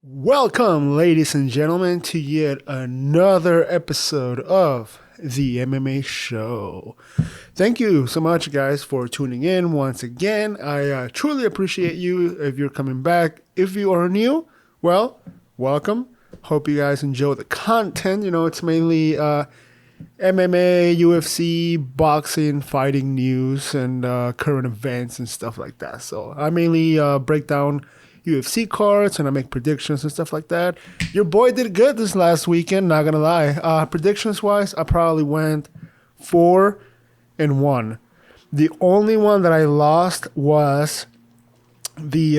Welcome, ladies and gentlemen, to yet another episode of the MMA Show. Thank you so much, guys, for tuning in once again. I truly appreciate you if you're coming back. If you are new, well, welcome. Hope you guys enjoy the content. You know, it's mainly MMA, UFC, boxing, fighting news, and current events and stuff like that. So I mainly break down UFC cards and I make predictions and stuff like that. Your boy did good this last weekend, not gonna lie. Predictions wise, I probably went 4-1. The only one that I lost was the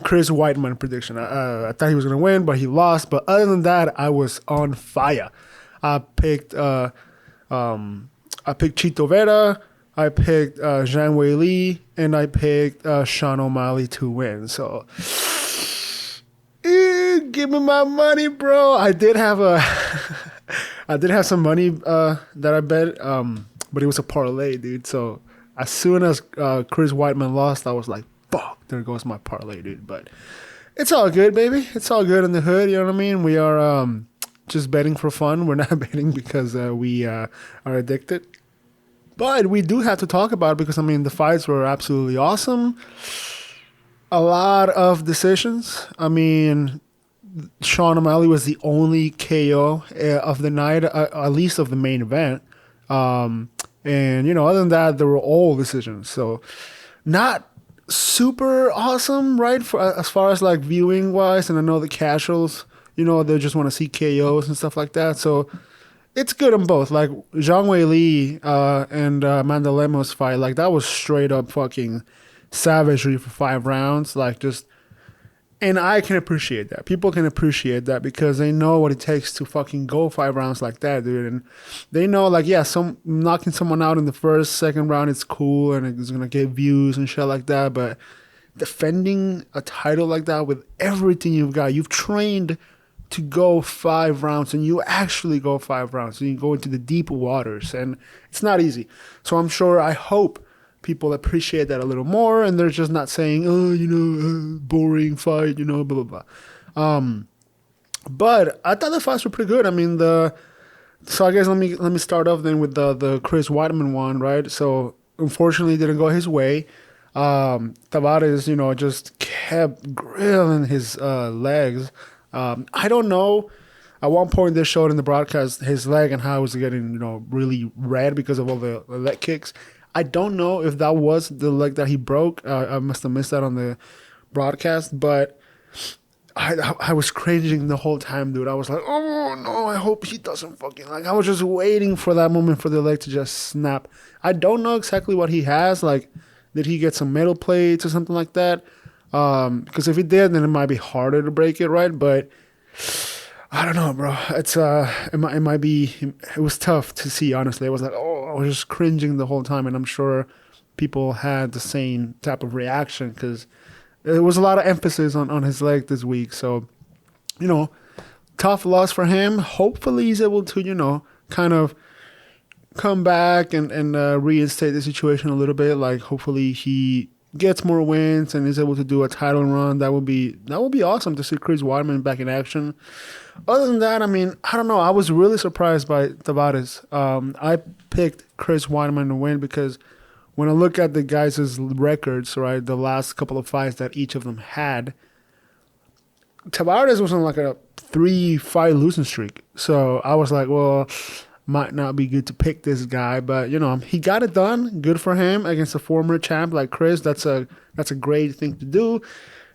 Chris Weidman prediction. I thought he was gonna win, but he lost. But other than that, I was on fire. I picked Chito Vera, I picked Zhang Wei Li, and I picked Sean O'Malley to win. So, give me my money, bro. I did have I did have some money that I bet, but it was a parlay, dude. So as soon as Chris Weidman lost, I was like, fuck, there goes my parlay, dude. But it's all good, baby. It's all good in the hood. You know what I mean? We are just betting for fun. We're not betting because we are addicted. But we do have to talk about it because, I mean, the fights were absolutely awesome. A lot of decisions. I mean, Sean O'Malley was the only KO of the night, at least of the main event. And, you know, other than that, they were all decisions. So not super awesome, right, for, as far as, like, viewing-wise. And I know the casuals, you know, they just want to see KOs and stuff like that. So it's good on both. Like Zhang Wei Li and Amanda Lemos fight, like that was straight up fucking savagery for 5 rounds. Like just, and I can appreciate that. People can appreciate that because they know what it takes to fucking go 5 rounds like that, dude. And they know, like, yeah, some knocking someone out in the first, second round, it's cool and it's gonna get views and shit like that. But defending a title like that with everything you've trained to go 5 rounds, and you actually go 5 rounds, and you go into the deep waters, and it's not easy. So I hope people appreciate that a little more, and they're just not saying, oh, you know, boring fight, you know, blah blah blah. But I thought the fights were pretty good. I mean, so I guess let me start off then with the Chris Weidman one, right? So unfortunately, it didn't go his way. Tavares, you know, just kept grilling his legs. I don't know. At one point, they showed in the broadcast his leg and how it was getting, you know, really red because of all the leg kicks. I don't know if that was the leg that he broke. I must have missed that on the broadcast, but I was cringing the whole time, dude. I was like, oh no, I hope he doesn't fucking, like, I was just waiting for that moment for the leg to just snap. I don't know exactly what he has. Like, did he get some metal plates or something like that? Because if he did, then it might be harder to break it, right? But I don't know, bro. It's it might be. It was tough to see, honestly. I was like, oh, I was just cringing the whole time, and I'm sure people had the same type of reaction because there was a lot of emphasis on his leg this week. So, you know, tough loss for him. Hopefully, he's able to, you know, kind of come back and reinstate the situation a little bit. Like, hopefully, he gets more wins and is able to do a title run. That would be awesome to see Chris Weidman back in action. Other than that, I mean, I don't know. I was really surprised by Tavares. I picked Chris Weidman to win because when I look at the guys' records, right, the last couple of fights that each of them had, Tavares was on like a 3-fight losing streak. So I was like, well, might not be good to pick this guy, but you know, he got it done. Good for him against a former champ like Chris. That's a great thing to do.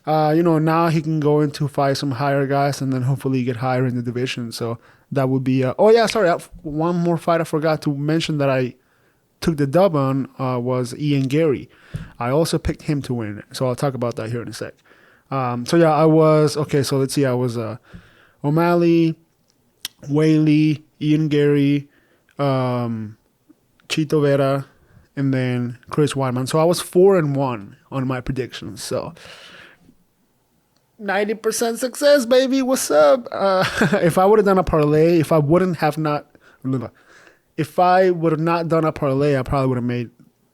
You know, now he can go into fight some higher guys and then hopefully get higher in the division. So that would be. Oh yeah, sorry. One more fight I forgot to mention that I took the dub on was Ian Gary. I also picked him to win. So I'll talk about that here in a sec. So yeah, I was okay. So let's see. I was O'Malley, Whaley, Ian Gary, Chito Vera, and then Chris Weidman. So I was 4-1 on my predictions. So 90% success, baby. What's up? If I would have done a parlay, if I would have not done a parlay, I probably would have made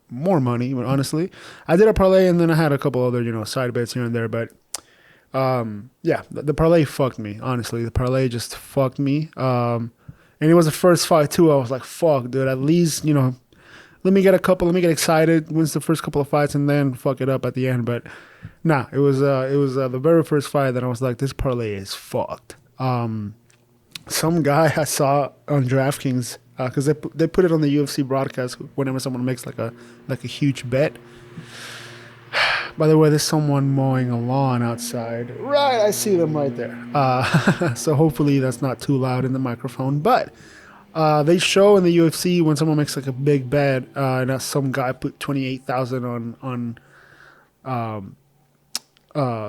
more money. But honestly, I did a parlay and then I had a couple other, you know, side bets here and there. But Yeah, the parlay fucked me. Honestly, the parlay just fucked me. And it was the first fight too. I was like, fuck, dude. At least let me get a couple. Let me get excited. Wins the first couple of fights and then fuck it up at the end. But nah, it was the very first fight that I was like, this parlay is fucked. Some guy I saw on DraftKings because they put it on the UFC broadcast whenever someone makes like a huge bet. By the way, there's someone mowing a lawn outside. Right, I see them right there. So hopefully that's not too loud in the microphone. But they show in the UFC when someone makes like a big bet, and some guy put 28,000 on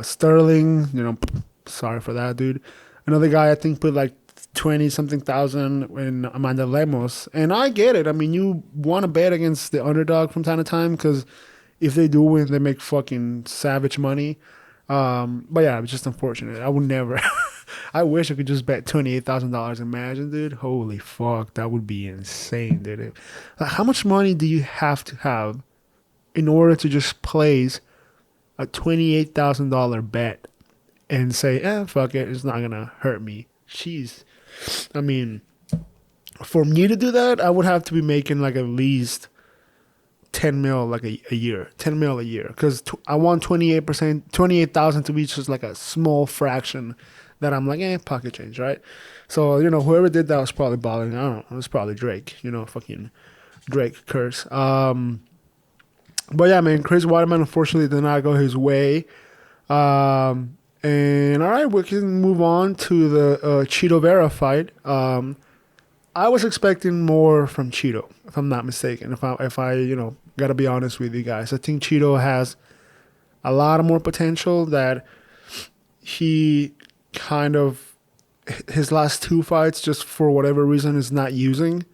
Sterling. Sorry for that, dude. Another guy I think put like 20 something thousand in Amanda Lemos, and I get it. I mean, you want to bet against the underdog from time to time because if they do win, they make fucking savage money. But yeah, it's just unfortunate. I would never. I wish I could just bet $28,000. Imagine, dude. Holy fuck, that would be insane, dude. Like, how much money do you have to have in order to just place a $28,000 bet and say, fuck it, it's not gonna hurt me? Jeez. I mean, for me to do that, I would have to be making like at least 10 mil like a year, 10 mil a year, because I want 28,000 to be just like a small fraction that I'm like, pocket change, right? So, whoever did that was probably balling. I don't know. It was probably Drake, fucking Drake curse. But yeah, man, Chris Weidman unfortunately did not go his way. And all right, we can move on to the Cheeto Vera fight. I was expecting more from Cheeto, if I'm not mistaken. If I gotta be honest with you guys, I think Cheeto has a lot of more potential that he kind of his last two fights just for whatever reason is not using.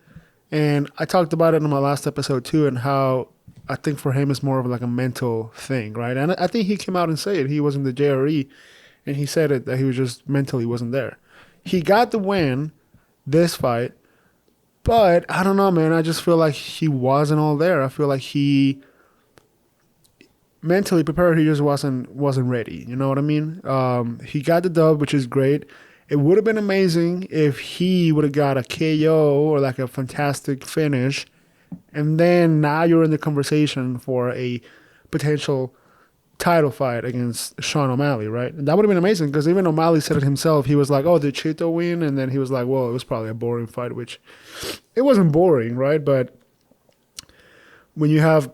And I talked about it in my last episode too, and how I think for him it's more of like a mental thing, right? And I think he came out and said it. He was in the JRE, and he said it that he was just mentally wasn't there. He got the win this fight. But I don't know, man. I just feel like he wasn't all there. I feel like he mentally prepared. He just wasn't ready. You know what I mean? He got the dub, which is great. It would have been amazing if he would have got a KO or like a fantastic finish, and then now you're in the conversation for a potential title fight against Sean O'Malley, right? And that would have been amazing because even O'Malley said it himself. He was like, "Oh, did Cheeto win?" And then he was like, "Well, it was probably a boring fight," which it wasn't boring, right? But when you have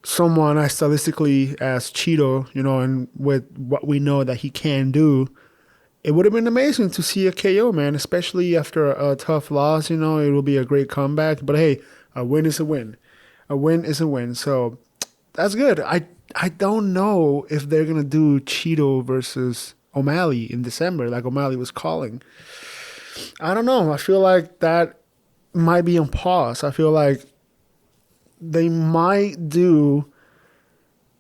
someone as stylistically as Cheeto, and with what we know that he can do, it would have been amazing to see a KO, man, especially after a tough loss. It will be a great comeback. But hey, a win is a win. A win is a win. So that's good. I don't know if they're going to do Cheeto versus O'Malley in December, like O'Malley was calling. I don't know. I feel like that might be on pause. I feel like they might do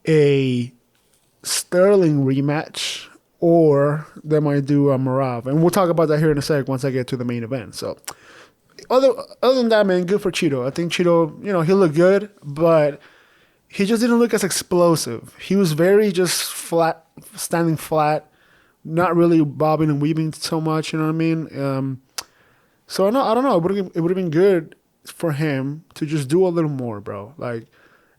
a Sterling rematch, or they might do a Marav. And we'll talk about that here in a sec once I get to the main event. So other than that, man, good for Cheeto. I think Cheeto, he looked good, but he just didn't look as explosive. He was very just flat, standing flat, not really bobbing and weaving so much. You know what I mean? So I don't know. It would have been good for him to just do a little more, bro. Like,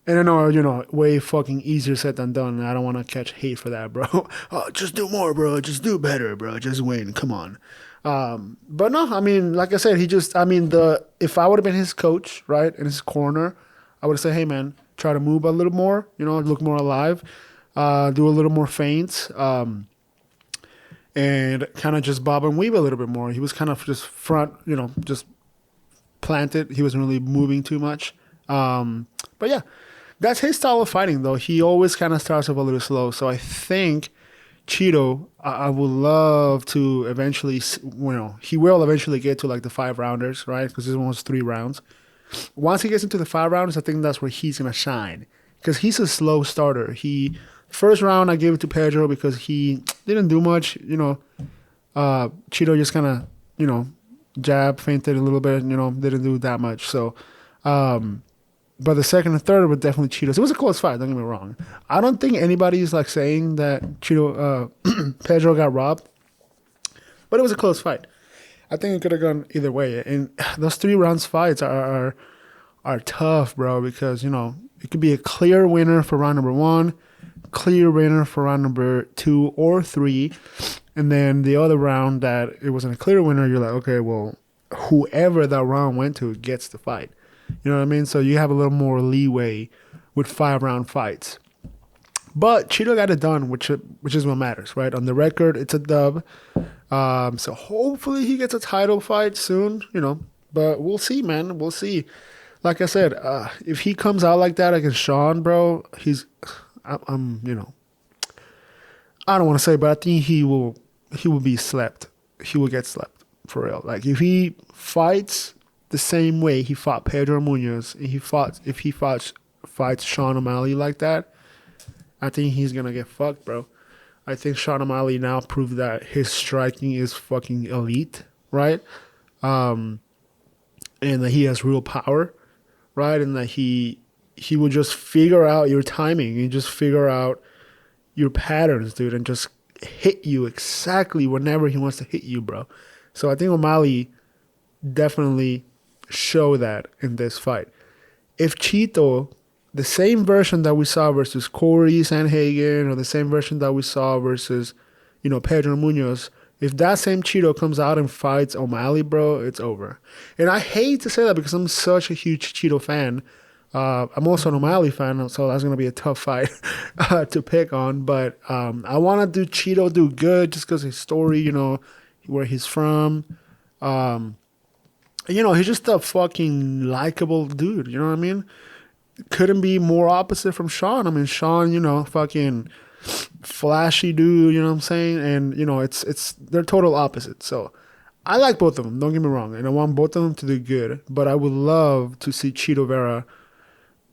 and I know, way fucking easier said than done. I don't want to catch hate for that, bro. Oh, just do more, bro. Just do better, bro. Just win. Come on. But no, I mean, like I said, if I would have been his coach, right, in his corner, I would have said, hey, man, try to move a little more, look more alive, do a little more feints, and kind of just bob and weave a little bit more. He was kind of just front, just planted. He wasn't really moving too much. But yeah, that's his style of fighting, though. He always kind of starts off a little slow. So I think Cheeto, I would love to eventually, he will eventually get to like the 5-rounders, right? Because this one was 3 rounds. Once he gets into the 5 rounds, I think that's where he's going to shine. Because he's a slow starter. First round, I gave it to Pedro because he didn't do much. Cheeto just kind of, jab, feinted a little bit, didn't do that much. So, But the second and third were definitely Cheetos. It was a close fight. Don't get me wrong. I don't think anybody's like saying that Pedro got robbed, but it was a close fight. I think it could have gone either way. And those 3 rounds fights are tough, bro, because it could be a clear winner for round number 1, clear winner for round number 2 or 3, and then the other round that it wasn't a clear winner. You're like, okay, well, whoever that round went to gets the fight. You know what I mean? So you have a little more leeway with 5-round fights. But Cheeto got it done, which is what matters, right? On the record, it's a dub. So hopefully he gets a title fight soon, But we'll see, man. We'll see. Like I said, if he comes out like that against Sean, bro, I'm I don't want to say, but I think he will be slept. He will get slept for real. Like if he fights the same way he fought Pedro Munoz, and if he fights Sean O'Malley like that, I think he's gonna get fucked, bro. I think Sean O'Malley now proved that his striking is fucking elite, right? And that he has real power, right? And that he will just figure out your timing and just figure out your patterns, dude, and just hit you exactly whenever he wants to hit you, bro. So I think O'Malley definitely show that in this fight. If Cheeto, the same version that we saw versus Corey Sandhagen, or the same version that we saw versus, Pedro Munoz, if that same Cheeto comes out and fights O'Malley, bro, it's over. And I hate to say that because I'm such a huge Cheeto fan. I'm also an O'Malley fan, so that's going to be a tough fight to pick on. But I want to do Cheeto do good just because his story, where he's from. He's just a fucking likable dude. You know what I mean? Couldn't be more opposite from Sean. I mean, Sean, fucking flashy dude. You know what I'm saying? And they're total opposites. So I like both of them. Don't get me wrong, and I want both of them to do good. But I would love to see Cheeto Vera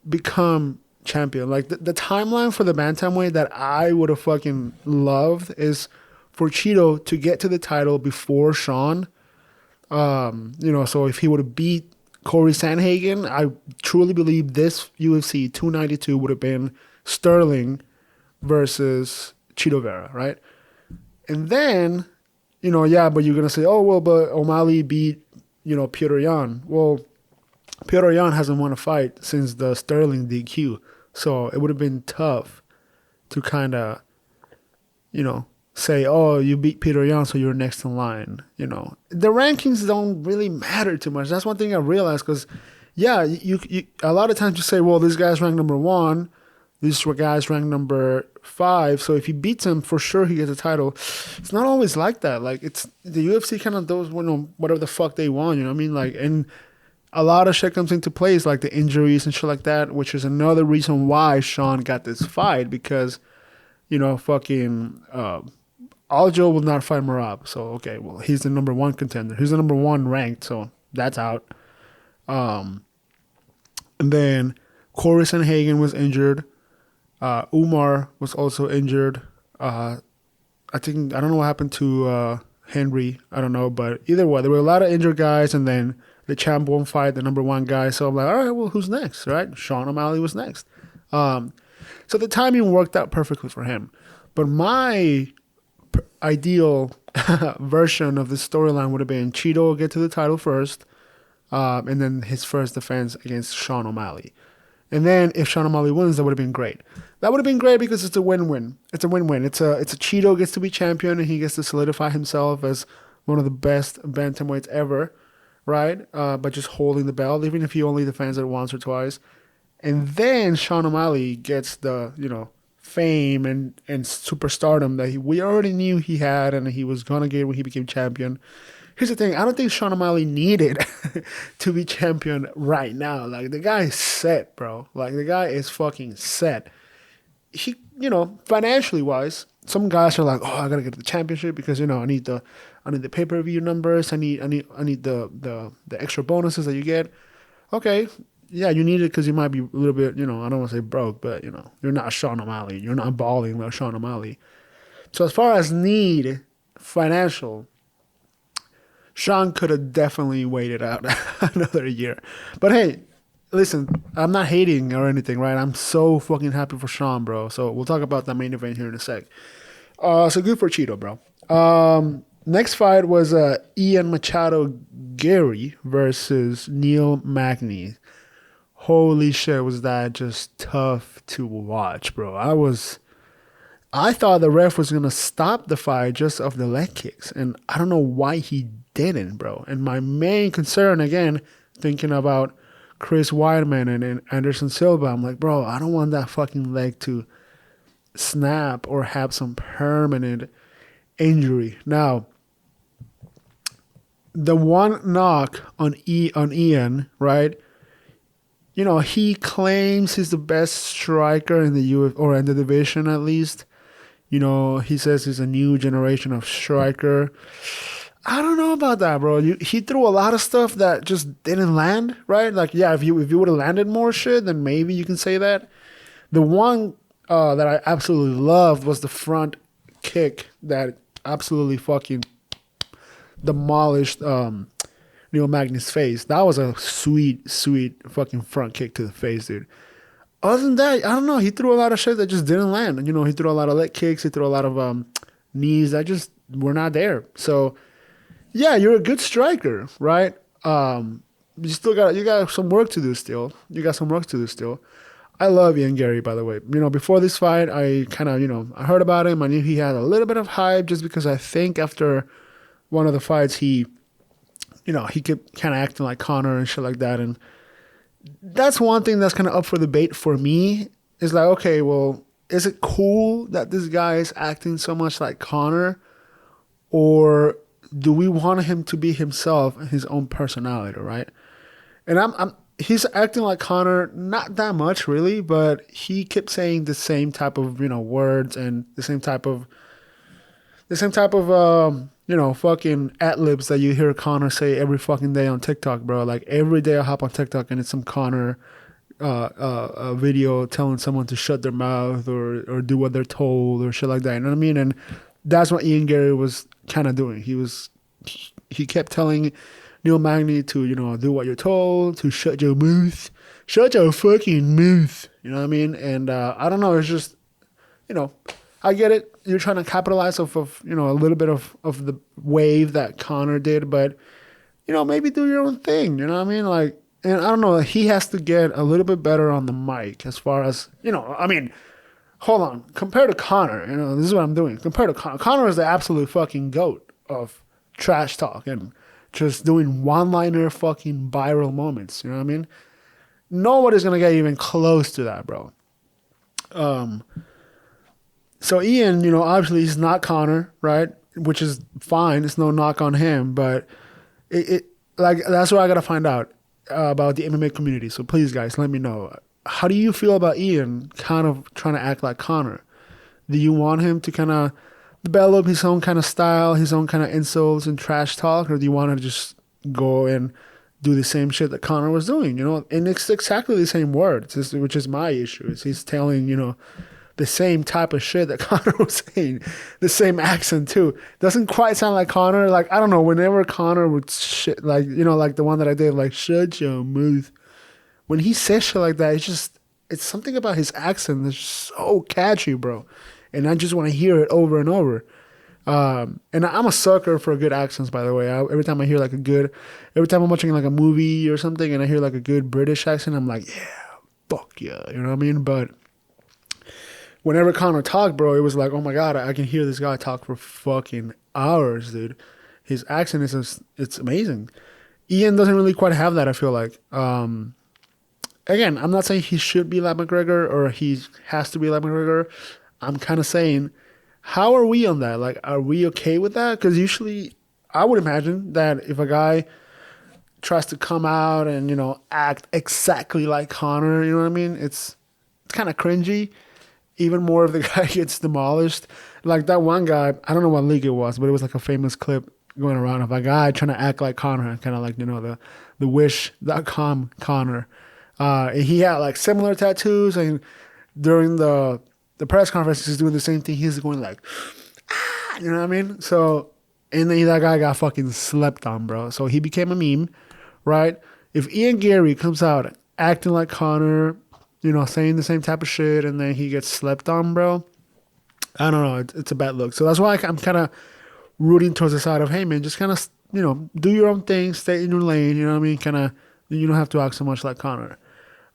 become champion. Like the timeline for the bantamweight that I would have fucking loved is for Cheeto to get to the title before Sean. So if he would have beat Corey Sandhagen, I truly believe this UFC 292 would have been Sterling versus Cheeto Vera, right? And then, but you're going to say, oh, well, but O'Malley beat, Petr Yan. Well, Petr Yan hasn't won a fight since the Sterling DQ. So it would have been tough to kind of, say, oh, you beat Petr Yan, so you're next in line. The rankings don't really matter too much. That's one thing I realized because, you a lot of times you say, well, this guy's ranked number 1, this guy's ranked number 5. So if he beats him, for sure he gets a title. It's not always like that. Like it's the UFC kind of does whatever the fuck they want. You know what I mean? Like and a lot of shit comes into place, like the injuries and shit like that, which is another reason why Sean got this fight because, fucking. Aljo will not fight Marab. So, okay, well, he's the number 1 contender. He's the number 1 ranked, so that's out. And then Corey Sandhagen was injured. Umar was also injured. I don't know what happened to Henry. I don't know, but either way, there were a lot of injured guys, and then the champ won't fight the number 1 guy. So I'm like, all right, well, who's next, right? Sean O'Malley was next. So the timing worked out perfectly for him. But my ideal version of the storyline would have been Cheeto will get to the title first, and then his first defense against Sean O'Malley. And then if Sean O'Malley wins, that would have been great. That would have been great because it's a win-win. It's a win-win. It's a Cheeto gets to be champion and he gets to solidify himself as one of the best bantamweights ever, right? By just holding the belt, even if he only defends it once or twice. And then Sean O'Malley gets the, fame and superstardom that we already knew he had and he was going to get when he became champion. Here's the thing. I don't think Sean O'Malley needed to be champion right now. Like, the guy is set, bro. Like, the guy is fucking set. He, financially wise, some guys are like, oh, I got to get the championship because, I need the pay-per-view numbers. I need the extra bonuses that you get. Okay. Yeah, you need it because you might be a little bit, I don't want to say broke, but, you're not Sean O'Malley. You're not balling like Sean O'Malley. So as far as need, financial, Sean could have definitely waited out another year. But hey, listen, I'm not hating or anything, right? I'm so fucking happy for Sean, bro. So we'll talk about that main event here in a sec. So good for Cheeto, bro. Next fight was Ian Machado Gary versus Neil Magny. Holy shit, was that just tough to watch, bro. I thought the ref was gonna stop the fight just of the leg kicks, and I don't know why he didn't, bro. And my main concern, again, thinking about Chris Weidman and Anderson Silva, I'm like, bro, I don't want that fucking leg to snap or have some permanent injury. Now, the one knock on Ian, right? You know, he claims he's the best striker in the or in the division at least. You know, he says he's a new generation of striker. I don't know about that, bro. He threw a lot of stuff that just didn't land, right? Like, yeah, if you would have landed more shit, then maybe you can say that. The one that I absolutely loved was the front kick that absolutely fucking demolished Neil Magny's face. That was a sweet, sweet fucking front kick to the face, dude. Other than that, I don't know. He threw a lot of shit that just didn't land. You know, he threw a lot of leg kicks. He threw a lot of knees that just were not there. So, yeah, you're a good striker, right? You got some work to do still. You got some work to do still. I love Ian Gary, by the way. You know, before this fight, I kind of, I heard about him. I knew he had a little bit of hype just because I think after one of the fights, he kept kind of acting like Conor and shit like that. And that's one thing that's kind of up for debate for me. Is like, okay, well, is it cool that this guy is acting so much like Conor? Or do we want him to be himself and his own personality, right? And he's acting like Conor, not that much really, but he kept saying the same type of, words and the same type of fucking ad-libs that you hear Conor say every fucking day on TikTok, bro. Like every day I hop on TikTok and it's some Conor a video telling someone to shut their mouth or do what they're told or shit like that. You know what I mean? And that's what Ian Gary was kind of doing. He kept telling Neil Magny to, do what you're told, to shut your mouth. Shut your fucking mouth. You know what I mean? And I don't know, it's just, I get it. You're trying to capitalize off of, a little bit of the wave that Conor did, but, maybe do your own thing. You know what I mean? Like, and I don't know, he has to get a little bit better on the mic as far as, hold on. Compared to Conor, this is what I'm doing. Compared to Conor, Conor is the absolute fucking GOAT of trash talk and just doing one-liner fucking viral moments. You know what I mean? Nobody's going to get even close to that, bro. So Ian, obviously he's not Conor, right? Which is fine. It's no knock on him, but that's what I got to find out about the MMA community. So please, guys, let me know. How do you feel about Ian kind of trying to act like Conor? Do you want him to kind of develop his own kind of style, his own kind of insults and trash talk, or do you want to just go and do the same shit that Conor was doing? And it's exactly the same words, which is my issue. He's telling the same type of shit that Conor was saying, the same accent too. Doesn't quite sound like Conor. Like, I don't know, whenever Conor would shit, like, like the one that I did, like, shut your mouth. When he says shit like that, it's something about his accent that's so catchy, bro. And I just want to hear it over and over. And I'm a sucker for good accents, by the way. Every time I'm watching like a movie or something and I hear like a good British accent, I'm like, yeah, fuck yeah. You know what I mean? But whenever Conor talked, bro, it was like, oh my God, I can hear this guy talk for fucking hours, dude. His accent it's amazing. Ian doesn't really quite have that, I feel like. Again, I'm not saying he should be like McGregor or he has to be like McGregor. I'm kind of saying, how are we on that? Like, are we okay with that? Because usually, I would imagine that if a guy tries to come out and, act exactly like Conor, you know what I mean? It's kind of cringy. Even more if the guy gets demolished. Like that one guy, I don't know what league it was, but it was like a famous clip going around of a guy trying to act like Conor, kind of like, the Wish.com Conor. He had like similar tattoos, and during the press conference, he's doing the same thing. He's going like, you know what I mean? So, and then that guy got fucking slept on, bro. So he became a meme, right? If Ian Gary comes out acting like Connor, saying the same type of shit, and then he gets slept on, bro. I don't know. It's a bad look. So that's why I'm kind of rooting towards the side of, hey, man, just kind of, do your own thing, stay in your lane, you know what I mean? Kind of, you don't have to act so much like Connor.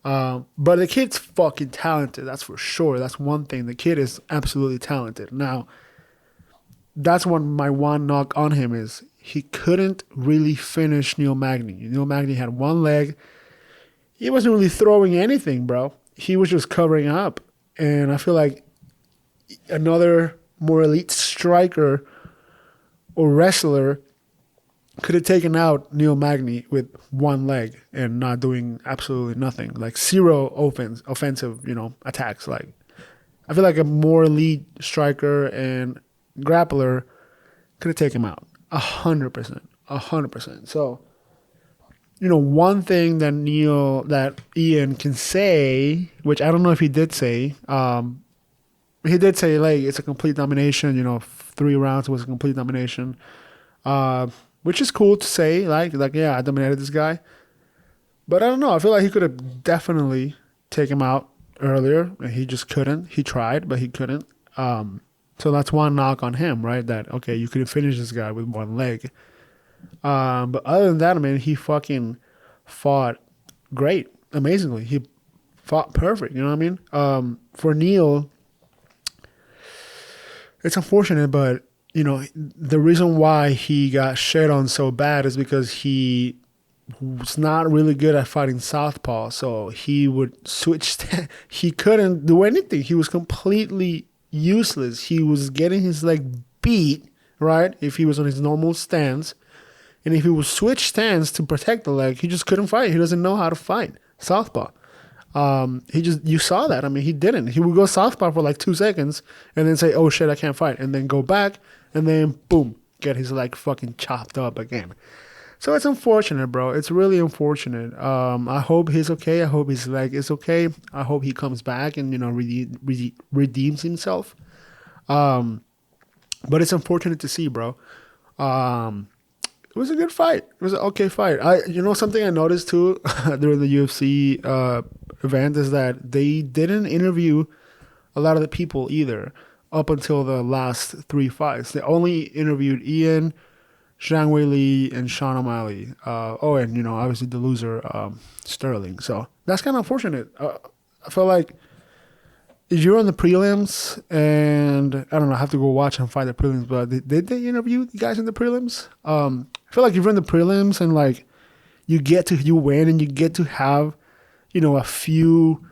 But the kid's fucking talented, that's for sure. That's one thing. The kid is absolutely talented. Now, that's my one knock on him is he couldn't really finish Neil Magny. Neil Magny had one leg. He wasn't really throwing anything, bro. He was just covering up. And I feel like another more elite striker or wrestler could have taken out Neil Magny with one leg and not doing absolutely nothing. Like zero offensive, attacks. Like I feel like a more elite striker and grappler could have taken him out 100%. 100%. So, one thing that Ian can say, which I don't know if he did say, he did say like it's a complete domination. 3 rounds was a complete domination, which is cool to say. Like yeah, I dominated this guy, but I don't know. I feel like he could have definitely taken him out earlier, and he just couldn't. He tried, but he couldn't. So that's one knock on him, right? That okay, you could have finished this guy with one leg. But other than that, I mean, he fucking fought great, amazingly. He fought perfect. You know what I mean? For Neil, it's unfortunate, but the reason why he got shit on so bad is because he was not really good at fighting southpaw. So he would switch. He couldn't do anything. He was completely useless. He was getting his leg beat, right? If he was on his normal stance. And if he would switch stance to protect the leg, he just couldn't fight. He doesn't know how to fight southpaw. You saw that. I mean, he didn't. He would go southpaw for like 2 seconds and then say, oh shit, I can't fight. And then go back and then boom, get his leg fucking chopped up again. So it's unfortunate, bro. It's really unfortunate. I hope he's okay. I hope his leg is okay. I hope he comes back and, redeems himself. But it's unfortunate to see, bro. It was a good fight. It was an okay fight. Something I noticed too during the UFC event is that they didn't interview a lot of the people either up until the last 3 fights. They only interviewed Ian, Zhang Weili, and Sean O'Malley. And obviously the loser, Sterling. So that's kind of unfortunate. I feel like if you're on the prelims, and I don't know, I have to go watch and find the prelims, but did they interview the guys in the prelims? I feel like if you're in the prelims and like you win and you get to have, a few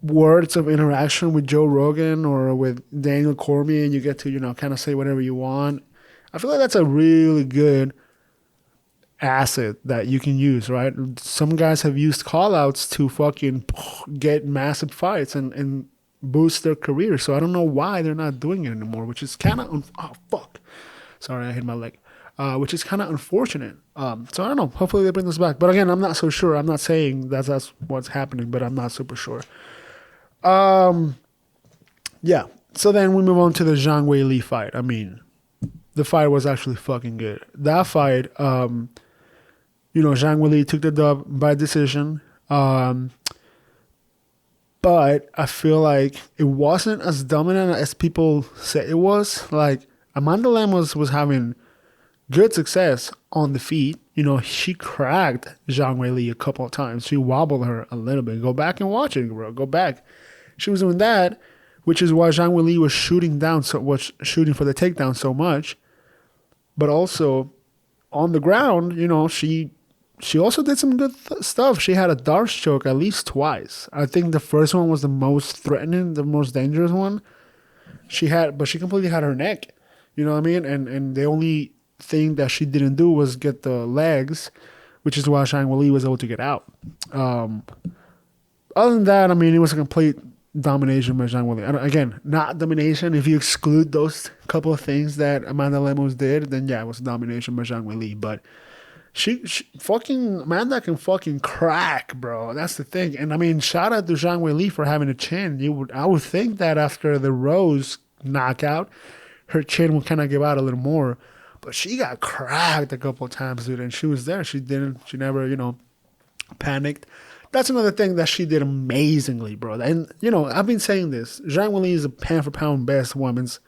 words of interaction with Joe Rogan or with Daniel Cormier, and you get to, kind of say whatever you want. I feel like that's a really good asset that you can use, right? Some guys have used call-outs to fucking get massive fights and boost their career. So I don't know why they're not doing it anymore, which is kind of, oh, fuck. Sorry, I hit my leg. Which is kind of unfortunate. So I don't know. Hopefully they bring this back. But again, I'm not so sure. I'm not saying that's what's happening, but I'm not super sure. Yeah. So then we move on to the Zhang Weili fight. I mean, the fight was actually fucking good. That fight, Zhang Weili took the dub by decision. But I feel like it wasn't as dominant as people said it was. Like, Amanda Lemos was having good success on the feet. She cracked Zhang Weili a couple of times. She wobbled her a little bit. Go back and watch it, bro. Go back. She was doing that, which is why Zhang Weili was shooting for the takedown so much. But also, on the ground, she also did some good stuff. She had a Darce choke at least twice. I think the first one was the most threatening, the most dangerous one. But she completely had her neck. You know what I mean? And the only thing that she didn't do was get the legs, which is why Zhang Weili was able to get out. Other than that, I mean, it was a complete domination by Zhang Weili. And again, not domination. If you exclude those couple of things that Amanda Lemos did, then yeah, it was a domination by Zhang Weili. But she fucking, Amanda can fucking crack, bro. That's the thing. And I mean, shout out to Zhang Weili for having a chin. I would think that after the Rose knockout, her chin would kind of give out a little more. But she got cracked a couple of times, dude, and she was there. She never, panicked. That's another thing that she did amazingly, bro. And, I've been saying this. Zhang Weili is the pound for pound best women's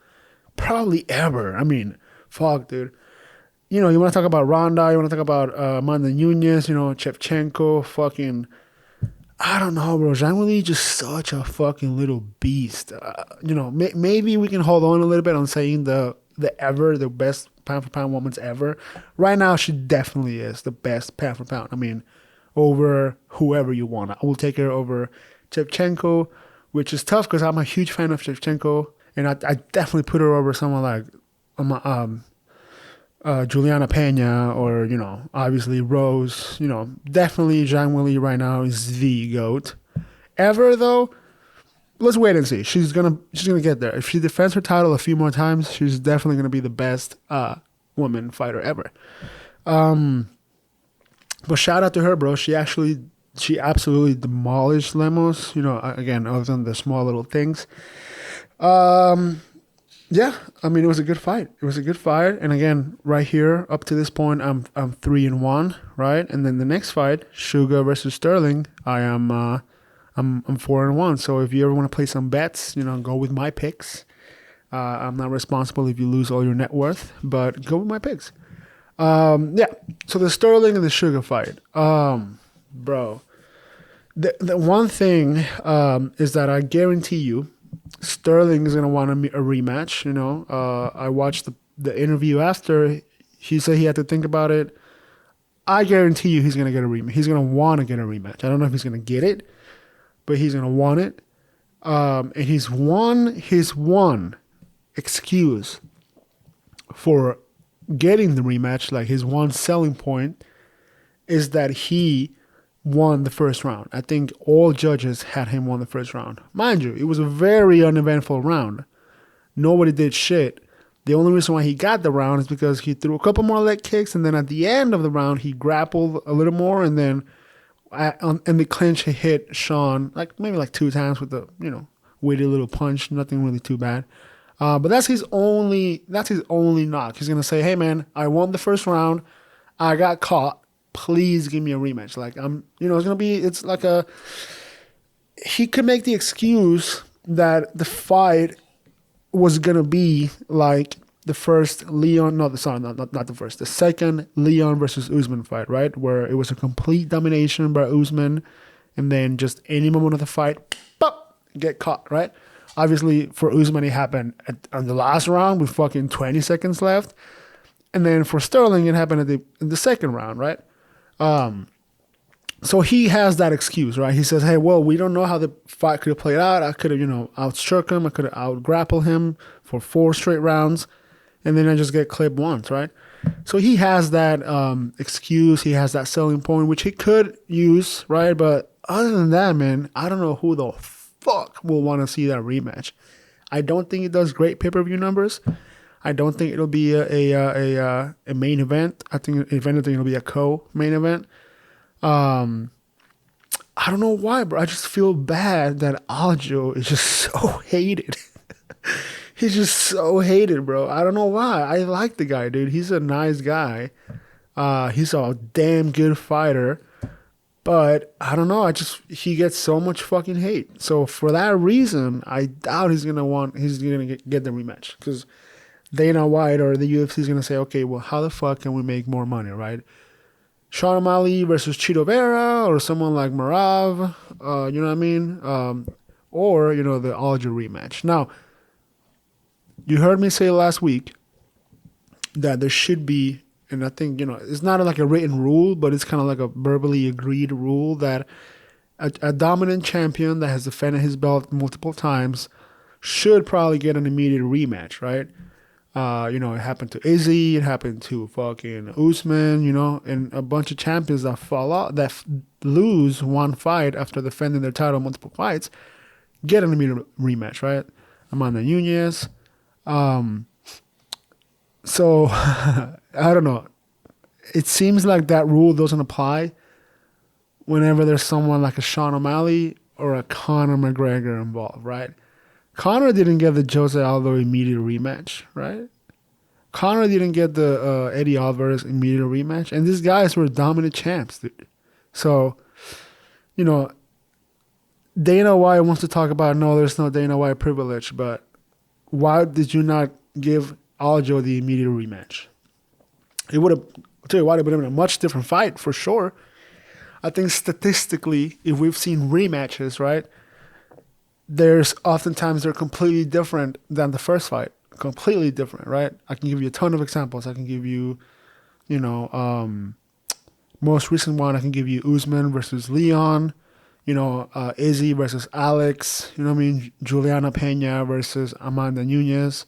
probably ever. I mean, fuck, dude. You want to talk about Ronda, you want to talk about Amanda Nunes, Shevchenko, fucking, I don't know, bro. Zhang Weili just such a fucking little beast. Maybe we can hold on a little bit on saying the best pound for pound woman's ever. Right now, she definitely is the best pound for pound. I mean, over whoever you want. I will take her over Shevchenko, which is tough because I'm a huge fan of Shevchenko, and I definitely put her over someone like Juliana Pena or, obviously Rose. Definitely Zhang Weili right now is the GOAT. Ever, though, let's wait and see. She's gonna get there. If she defends her title a few more times, she's definitely gonna be the best woman fighter ever. But shout out to her, bro. She absolutely demolished Lemos. Again, other than the small little things. Yeah, I mean, it was a good fight. And again, right here, up to this point, I'm 3-1, right? And then the next fight, Suga versus Sterling, I'm 4-1. So if you ever want to play some bets, go with my picks. I'm not responsible if you lose all your net worth, but go with my picks. Yeah. So the Sterling and the Suga fight, bro. The one thing is that I guarantee you, Sterling is gonna want a rematch. I watched the interview after. He said he had to think about it. I guarantee you, he's gonna get a rematch. He's gonna want to get a rematch. I don't know if he's gonna get it, but he's gonna want it. And his one excuse for getting the rematch, like his one selling point, is that he won the first round. I think all judges had him won the first round. Mind you, it was a very uneventful round. Nobody did shit. The only reason why he got the round is because he threw a couple more leg kicks, and then at the end of the round, he grappled a little more, and then in the clinch, he hit Sean maybe 2 times with the weighty little punch. Nothing really too bad. But that's his only knock. He's gonna say, "Hey man, I won the first round. I got caught. Please give me a rematch." He could make the excuse that the fight was gonna be like the first Leon, not the first, the second Leon versus Usman fight, right? Where it was a complete domination by Usman, and then just any moment of the fight, pop, get caught, right? Obviously, for Usman, it happened on the last round with fucking 20 seconds left. And then for Sterling, it happened in the second round, right? So he has that excuse, right? He says, hey, well, we don't know how the fight could have played out. I could have, outstruck him. I could have out-grappled him for 4 straight rounds. And then I just get clipped once, right? So he has that excuse. He has that selling point, which he could use, right? But other than that, man, I don't know who the fuck will want to see that rematch. I don't think it does great pay-per-view numbers. I don't think it'll be a main event. I think if anything, it'll be a co-main event. I don't know why, bro. I just feel bad that Aljo is just so hated. He's just so hated, bro. I don't know why. I like the guy, dude. He's a nice guy. He's a damn good fighter. But I don't know. He gets so much fucking hate. So for that reason, I doubt he's gonna get the rematch, because Dana White or the UFC is gonna say, okay, well, how the fuck can we make more money, right? Sean O'Malley versus Chito Vera or someone like Marav, you know what I mean? Or the Aljo rematch. Now, you heard me say last week that there should be. And I think, it's not like a written rule, but it's kind of like a verbally agreed rule that a dominant champion that has defended his belt multiple times should probably get an immediate rematch, right? It happened to Izzy, it happened to fucking Usman, and a bunch of champions that fall out, that lose one fight after defending their title multiple fights, get an immediate rematch, right? Amanda Nunes. So, I don't know. It seems like that rule doesn't apply whenever there's someone like a Sean O'Malley or a Conor McGregor involved, right? Conor didn't get the Jose Aldo immediate rematch, right? Conor didn't get the Eddie Alvarez immediate rematch. And these guys were dominant champs, dude. So, you know, Dana White wants to talk about, no, there's no Dana White privilege, but why did you not give Aljo the immediate rematch? It would have, I'll tell you what, it would have been a much different fight for sure. I think statistically, if we've seen rematches, right, there's oftentimes they're completely different than the first fight. Completely different, right? I can give you a ton of examples. I can give you, most recent one, I can give you Usman versus Leon, Izzy versus Alex, you know what I mean? Juliana Pena versus Amanda Nunes.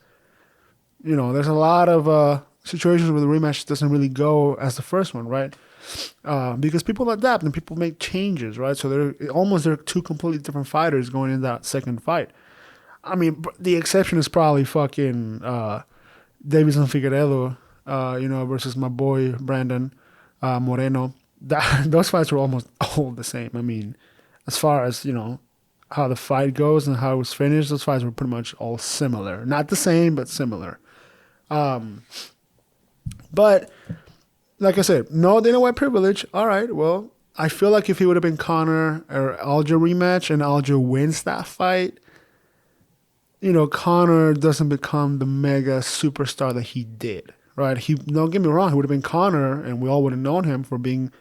There's a lot of situations where the rematch doesn't really go as the first one, right? Because people adapt and people make changes, right? So they're two completely different fighters going in that second fight. I mean, the exception is probably fucking Davison Figueiredo, versus my boy Brandon Moreno. Those fights were almost all the same. I mean, as far as, how the fight goes and how it was finished, those fights were pretty much all similar. Not the same, but similar. But like I said, no Dana White privilege. All right, well, I feel like if he would have been Conor or Aljo rematch and Aljo wins that fight, Conor doesn't become the mega superstar that he did, right? Don't get me wrong, he would have been Conor and we all would have known him for being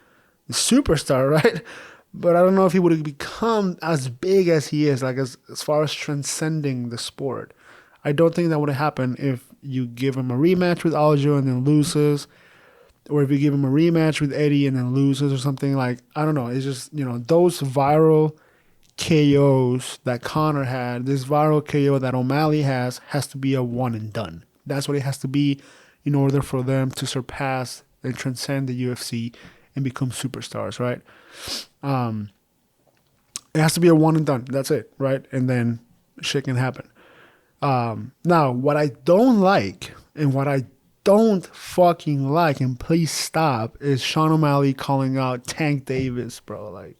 the superstar, right? But I don't know if he would have become as big as he is, like as far as transcending the sport. I don't think that would have happened if you give him a rematch with Aljo and then loses, or if you give him a rematch with Eddie and then loses or something. Like, I don't know. It's just, those viral KOs that Conor had, this viral KO that O'Malley has to be a one and done. That's what it has to be in order for them to surpass and transcend the UFC and become superstars, right? It has to be a one and done. That's it, right? And then shit can happen. Now, what I don't like and what I don't fucking like, and please stop, is Sean O'Malley calling out Tank Davis, bro. Like,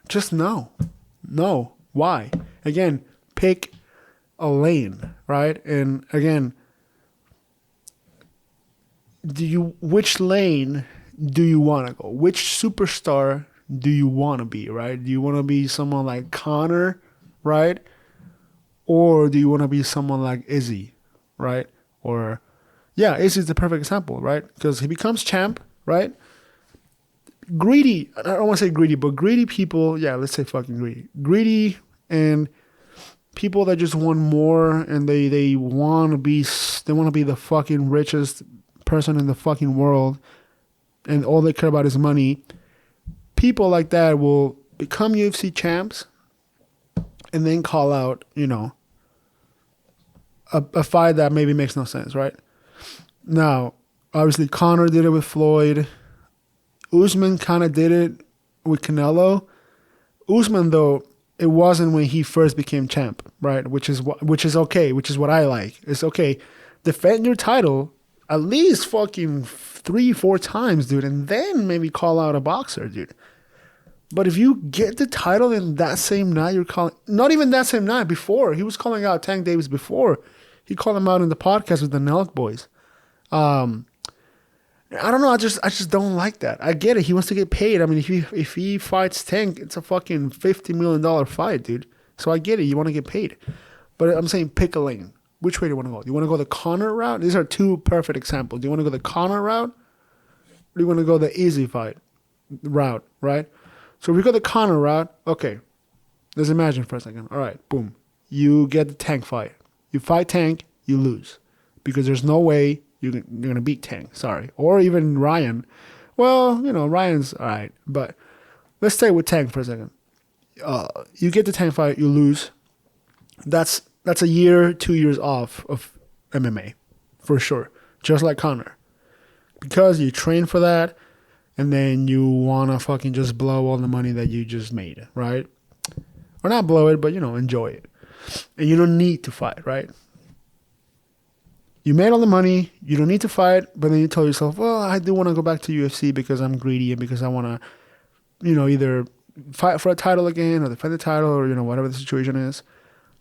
just no. No. Why? Again, pick a lane, right? And again, which lane do you want to go? Which superstar do you want to be, right? Do you want to be someone like Conor, right? Or do you want to be someone like Izzy, right? Or, yeah, Izzy's the perfect example, right? Because he becomes champ, right? Greedy, I don't want to say greedy, but greedy people, yeah, let's say fucking greedy. Greedy and people that just want more and they want to be the fucking richest person in the fucking world and all they care about is money. People like that will become UFC champs and then call out, a fight that maybe makes no sense, right? Now, obviously, Conor did it with Floyd. Usman kind of did it with Canelo. Usman, though, it wasn't when he first became champ, right? Which is okay, which is what I like. It's okay. Defend your title at least fucking 3-4 times, dude, and then maybe call out a boxer, dude. But if you get the title in that same night, you're calling, not even that same night, before. He was calling out Tank Davis before. He called him out in the podcast with the Nelk boys. I don't know. I just don't like that. I get it. He wants to get paid. I mean, if he fights Tank, it's a fucking $50 million fight, dude. So I get it. You want to get paid. But I'm saying pick a lane. Which way do you want to go? Do you want to go the Conor route? These are two perfect examples. Do you want to go the Conor route? Or do you want to go the easy fight route, right? So if we go the Conor route, okay, let's imagine for a second. All right, boom. You get the Tank fight. You fight Tank, you lose. Because there's no way you're going to beat Tank, sorry. Or even Ryan. Well, Ryan's all right. But let's stay with Tank for a second. You get the Tank fight, you lose. That's a year, 2 years off of MMA, for sure. Just like Conor. Because you train for that, and then you want to fucking just blow all the money that you just made, right? Or not blow it, but, enjoy it. And you don't need to fight, right? You made all the money, you don't need to fight, but then you tell yourself, well, I do want to go back to UFC because I'm greedy and because I want to, either fight for a title again or defend the title or, whatever the situation is.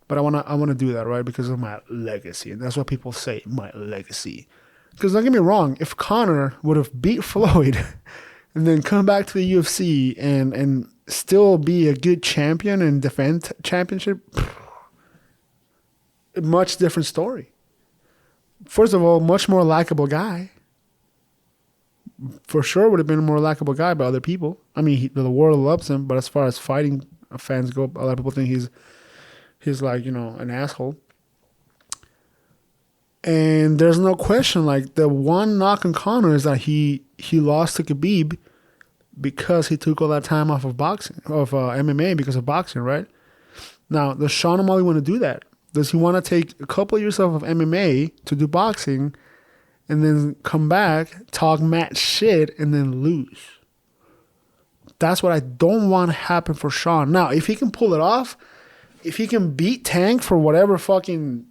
But I want to do that, right? Because of my legacy. And that's what people say, my legacy. Because don't get me wrong, if Conor would have beat Floyd and then come back to the UFC and still be a good champion and defend championship, much different story. First of all, much more likable guy. For sure would have been a more likable guy by other people. I mean, the world loves him, but as far as fighting fans go, a lot of people think he's like, an asshole. And there's no question, like, the one knock on Conor is that he lost to Khabib because he took all that time off of MMA because of boxing, right? Now, does Sean O'Malley want to do that? Does he want to take a couple of years off of MMA to do boxing and then come back, talk mad shit, and then lose? That's what I don't want to happen for Sean. Now, if he can pull it off, if he can beat Tank for whatever fucking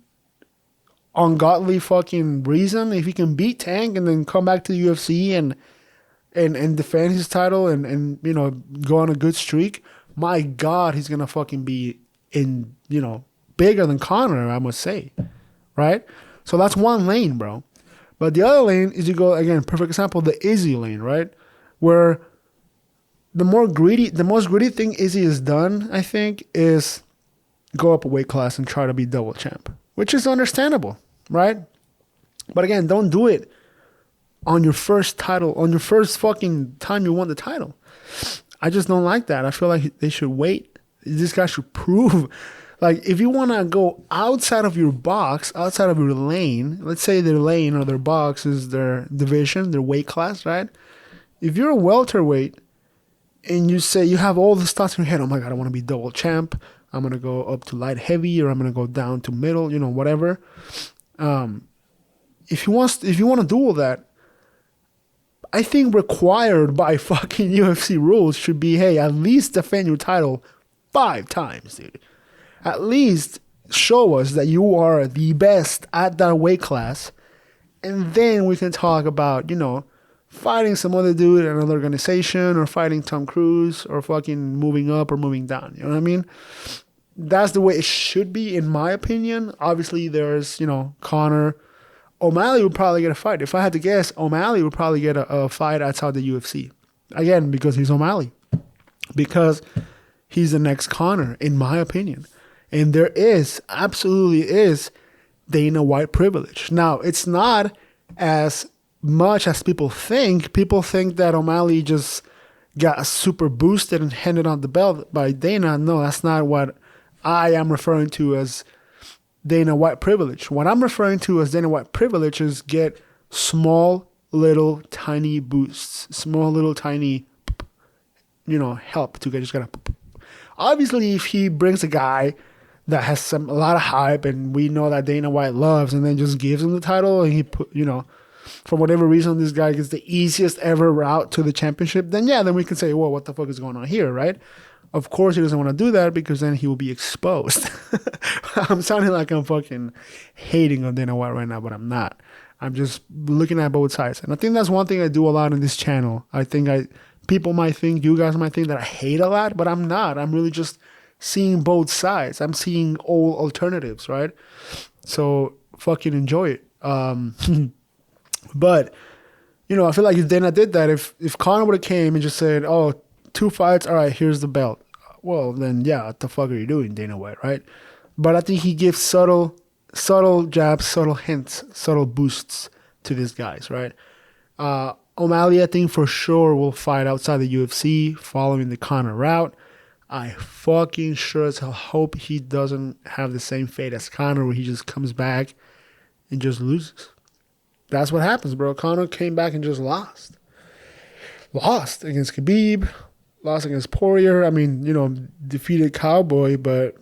ungodly fucking reason, if he can beat Tank and then come back to the UFC and defend his title and go on a good streak, my God, he's gonna fucking be in bigger than Conor, I must say, right? So that's one lane, bro. But the other lane is you go, again, perfect example, the Izzy lane, right? Where the most greedy thing Izzy has done, I think, is go up a weight class and try to be double champ, which is understandable, right? But again, don't do it on your first title, on your first fucking time you won the title. I just don't like that. I feel like they should wait. This guy should prove. Like, if you want to go outside of your box, outside of your lane, let's say their lane or their box is their division, their weight class, right? If you're a welterweight and you say you have all the thoughts in your head, oh my God, I want to be double champ. I'm going to go up to light heavy or I'm going to go down to middle, whatever. If you want to do all that, I think required by fucking UFC rules should be, hey, at least defend your title 5 times, dude. At least show us that you are the best at that weight class. And then we can talk about, fighting some other dude in another organization or fighting Tom Cruise or fucking moving up or moving down. You know what I mean? That's the way it should be, in my opinion. Obviously, there's, Conor. O'Malley would probably get a fight. If I had to guess, O'Malley would probably get a fight outside the UFC. Again, because he's O'Malley. Because he's the next Conor, in my opinion. And there absolutely is Dana White privilege. Now, it's not as much as people think. People think that O'Malley just got super boosted and handed on the belt by Dana. No, that's not what I am referring to as Dana White privilege. What I'm referring to as Dana White privilege is get small, little, tiny boosts. Small, little, tiny, help to get just gotta. Obviously, if he brings a guy that has a lot of hype and we know that Dana White loves and then just gives him the title and he put, for whatever reason, this guy gets the easiest ever route to the championship, then we can say, well, what the fuck is going on here, right? Of course, he doesn't want to do that because then he will be exposed. I'm sounding like I'm fucking hating on Dana White right now, but I'm not. I'm just looking at both sides. And I think that's one thing I do a lot on this channel. I think people might think, you guys might think that I hate a lot, but I'm not. I'm really just seeing both sides. I'm seeing all alternatives, right? So fucking enjoy it. But, I feel like if Dana did that, if Conor would have came and just said, oh, 2 fights, all right, here's the belt. Well, then, what the fuck are you doing, Dana White, right? But I think he gives subtle jabs, subtle hints, subtle boosts to these guys, right? O'Malley, I think for sure will fight outside the UFC following the Conor route. I fucking sure as hell hope he doesn't have the same fate as Conor where he just comes back and just loses. That's what happens, bro. Conor came back and just lost. Lost against Khabib. Lost against Poirier. I mean, defeated Cowboy, but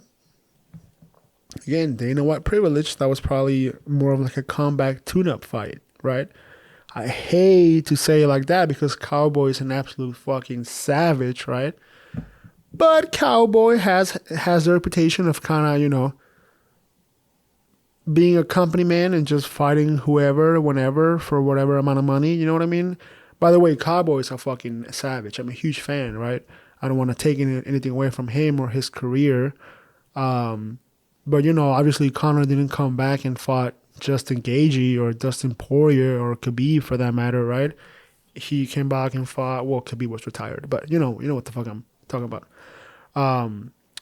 again, Dana White privilege. That was probably more of like a comeback tune-up fight, right? I hate to say it like that because Cowboy is an absolute fucking savage, right? But Cowboy has the reputation of kind of, being a company man and just fighting whoever, whenever, for whatever amount of money. You know what I mean? By the way, Cowboy is a fucking savage. I'm a huge fan, right? I don't want to take anything away from him or his career. But, obviously Conor didn't come back and fought Justin Gaethje or Dustin Poirier or Khabib for that matter, right? He came back and fought. Well, Khabib was retired, but you know what the fuck I'm talking about.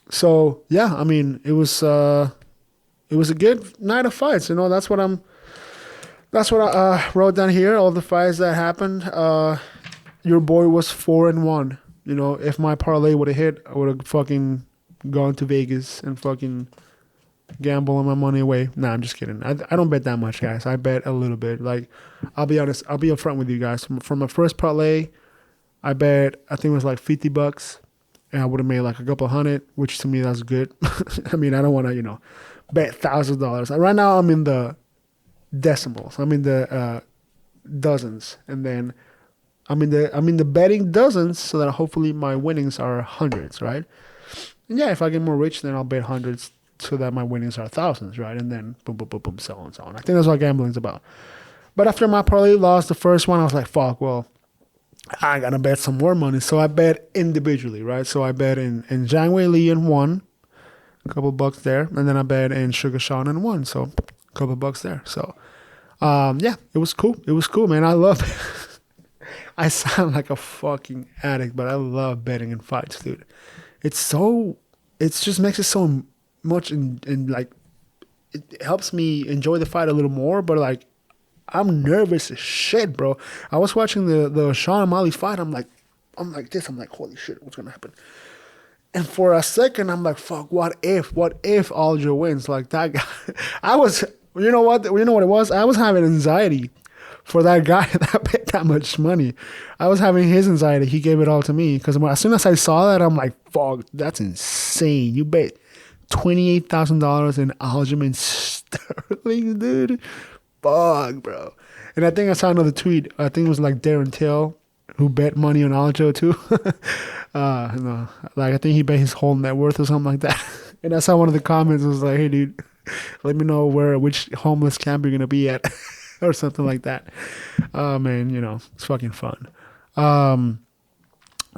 So yeah, I mean, it was a good night of fights. You know, that's what I wrote down here. All the fights that happened. Your boy was 4-1. You know, if my parlay would have hit, I would have fucking gone to Vegas and fucking gamble on my money away. Nah, I'm just kidding. I don't bet that much, guys. I bet a little bit. Like, I'll be honest. I'll be upfront with you guys. From my first parlay, I bet I think it was like $50, and I would have made like a couple hundred, which to me that's good. I mean, I don't want to bet $1,000. Right now, I'm in the decimals. I'm in the dozens, and then I'm in the betting dozens, so that hopefully my winnings are hundreds, right? And yeah, if I get more rich, then I'll bet hundreds so that my winnings are thousands, right? And then boom, boom, boom, boom, so on, so on. I think that's what gambling's about. But after my parlay lost the first one, I was like, fuck, well, I gotta bet some more money. So I bet individually, right? So I bet in Zhang Wei Li and won, a couple bucks there, and then I bet in Sugar Sean and won, so a couple bucks there. So yeah, it was cool. It was cool, man. I love it. I sound like a fucking addict, but I love betting in fights, dude. It just makes it so much in like, it helps me enjoy the fight a little more, but like, I'm nervous as shit, bro. I was watching the Sean O'Malley fight. I'm like this. I'm like, holy shit, what's gonna happen? And for a second, I'm like, fuck, what if Aljo wins? Like that guy, you know what it was? I was having anxiety for that guy that paid that much money. I was having his anxiety. He gave it all to me because as soon as I saw that, I'm like, fuck, that's insane. You bet $28,000 in Aljamain Sterling, dude. Fuck, bro. And I think I saw another tweet. I think it was like Darren Till who bet money on Aljo too. No, like I think he bet his whole net worth or something like that. And I saw one of the comments was like, "Hey, dude, let me know which homeless camp you're gonna be at," or something like that. Oh man, it's fucking fun. I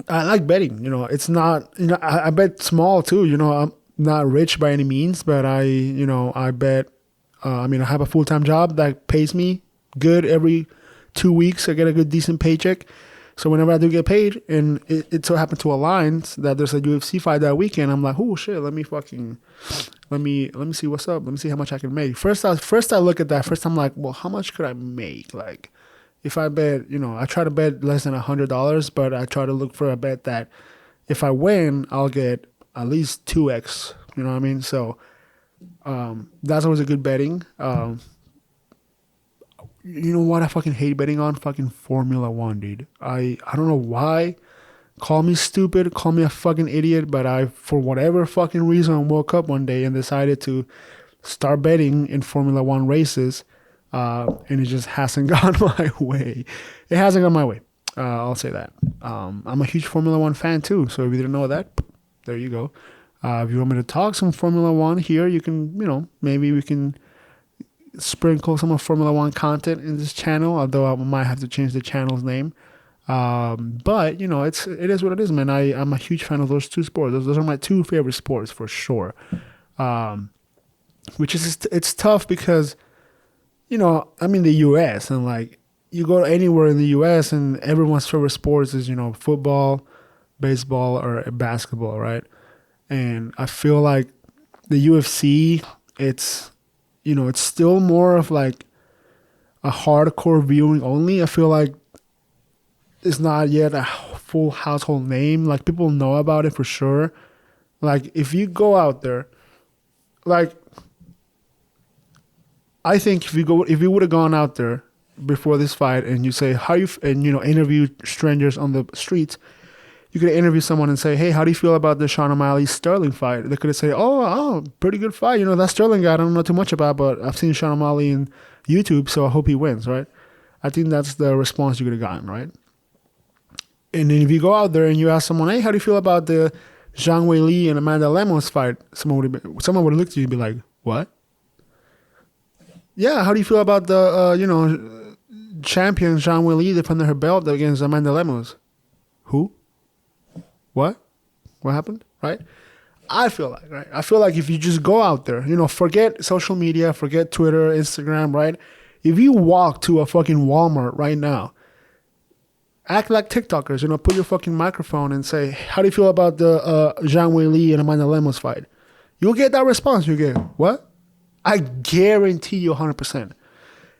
like betting. It's not. I bet small too. I'm not rich by any means, but I bet. I have a full-time job that pays me good every 2 weeks. I get a good, decent paycheck. So whenever I do get paid, and it so happened to align that there's a UFC fight that weekend, I'm like, oh shit, let me see what's up. Let me see how much I can make. First I look at that. First I'm like, well, how much could I make? Like, if I bet, I try to bet less than $100, but I try to look for a bet that if I win, I'll get at least 2x. You know what I mean? So that's always a good betting. You know what I fucking hate betting on? Fucking Formula One, dude. I don't know why. Call me stupid, call me a fucking idiot, but I, for whatever fucking reason, woke up one day and decided to start betting in Formula One races, and it just hasn't gone my way. It hasn't gone my way. I'll say that. I'm a huge Formula One fan too, so if you didn't know that, there you go. If you want me to talk some Formula One here, you can, maybe we can sprinkle some of Formula One content in this channel, although I might have to change the channel's name. But it is what it is, man. I'm a huge fan of those two sports. Those are my two favorite sports for sure. Which is, it's tough because, I'm in the US, and like, you go anywhere in the US and everyone's favorite sports is, football, baseball, or basketball, right? And I feel like the UFC, it's still more of like a hardcore viewing only. I feel like it's not yet a full household name. Like, people know about it for sure. Like, if you go out there, like, I think if you would have gone out there before this fight and you say interview strangers on the streets, you could interview someone and say, hey, how do you feel about the Sean O'Malley Sterling fight? They could have said, oh, pretty good fight. That Sterling guy I don't know too much about, but I've seen Sean O'Malley in YouTube, so I hope he wins, right? I think that's the response you could have gotten, right? And then if you go out there and you ask someone, hey, how do you feel about the Zhang Wei Li and Amanda Lemos fight? Someone would have looked at you and be like, what? Yeah, how do you feel about the, champion Zhang Wei Li defending her belt against Amanda Lemos? Who? What happened? Right? I feel like, right? I feel like if you just go out there, forget social media, forget Twitter, Instagram, right? If you walk to a fucking Walmart right now, act like TikTokers, put your fucking microphone and say, how do you feel about the Zhang Wei Li and Amanda Lemos fight? You'll get that response. You get, what? I guarantee you 100%.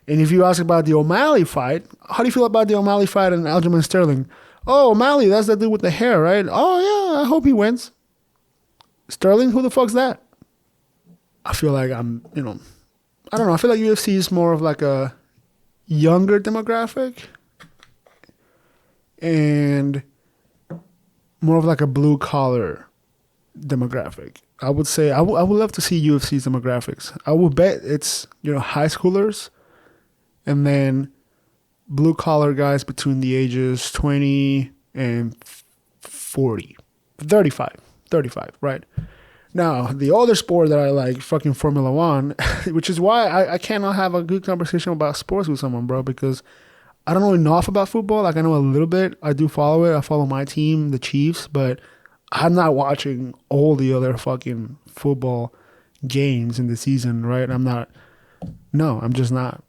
And if you ask about the O'Malley fight, how do you feel about the O'Malley fight and Aljamain Sterling? Oh, O'Malley, that's the dude with the hair, right? Oh, yeah, I hope he wins. Sterling, who the fuck's that? I feel like I don't know. I feel like UFC is more of like a younger demographic and more of like a blue collar demographic. I would say I would love to see UFC's demographics. I would bet it's high schoolers and then blue collar guys between the ages 20 and 40, 35, right? Now, the other sport that I like, fucking Formula One, which is why I cannot have a good conversation about sports with someone, bro, because I don't know enough about football. Like, I know a little bit. I do follow it. I follow my team, the Chiefs, but I'm not watching all the other fucking football games in the season, right? I'm just not.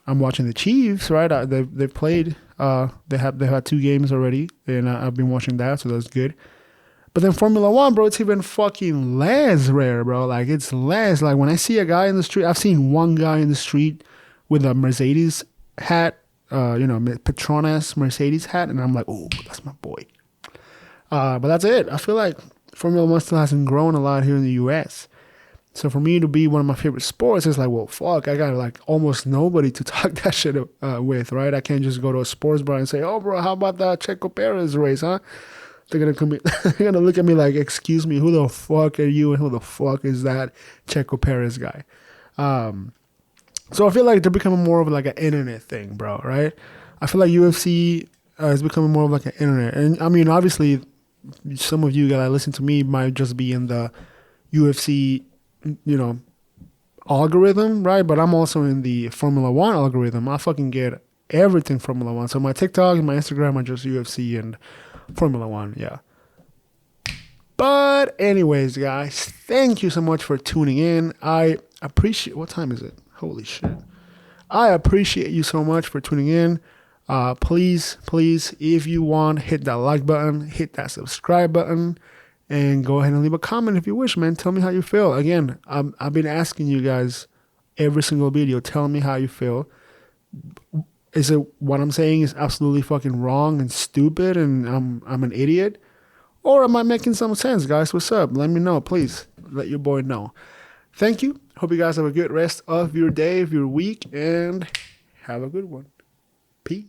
I'm watching the Chiefs, right? They've played. They've had 2 games already, and I've been watching that, so that's good. But then Formula One, bro, it's even fucking less rare, bro. Like, it's less. Like, when I see a guy in the street, I've seen one guy in the street with a Mercedes hat, Petronas Mercedes hat, and I'm like, oh, that's my boy. But that's it. I feel like Formula One still hasn't grown a lot here in the U.S. So for me to be one of my favorite sports, it's like, well, fuck, I got like almost nobody to talk that shit with, right? I can't just go to a sports bar and say, oh, bro, how about that Checo Perez race, huh? They're gonna look at me like, excuse me, who the fuck are you and who the fuck is that Checo Perez guy? So I feel like they're becoming more of like an internet thing, bro, right? I feel like UFC is becoming more of like an internet. And I mean, obviously, some of you that listen to me might just be in the UFC, algorithm, right? But I'm also in the Formula One algorithm. I fucking get everything Formula One. So my TikTok and my Instagram are just UFC and Formula One, yeah. But anyways, guys, thank you so much for tuning in. I appreciate, what time is it? Holy shit. I appreciate you so much for tuning in. Please, if you want, hit that like button, hit that subscribe button, and go ahead and leave a comment if you wish, man. Tell me how you feel. Again, I've been asking you guys every single video, tell me how you feel. Is it what I'm saying is absolutely fucking wrong and stupid and I'm an idiot? Or am I making some sense, guys? What's up? Let me know, please. Let your boy know. Thank you. Hope you guys have a good rest of your day, of your week, and have a good one. Peace.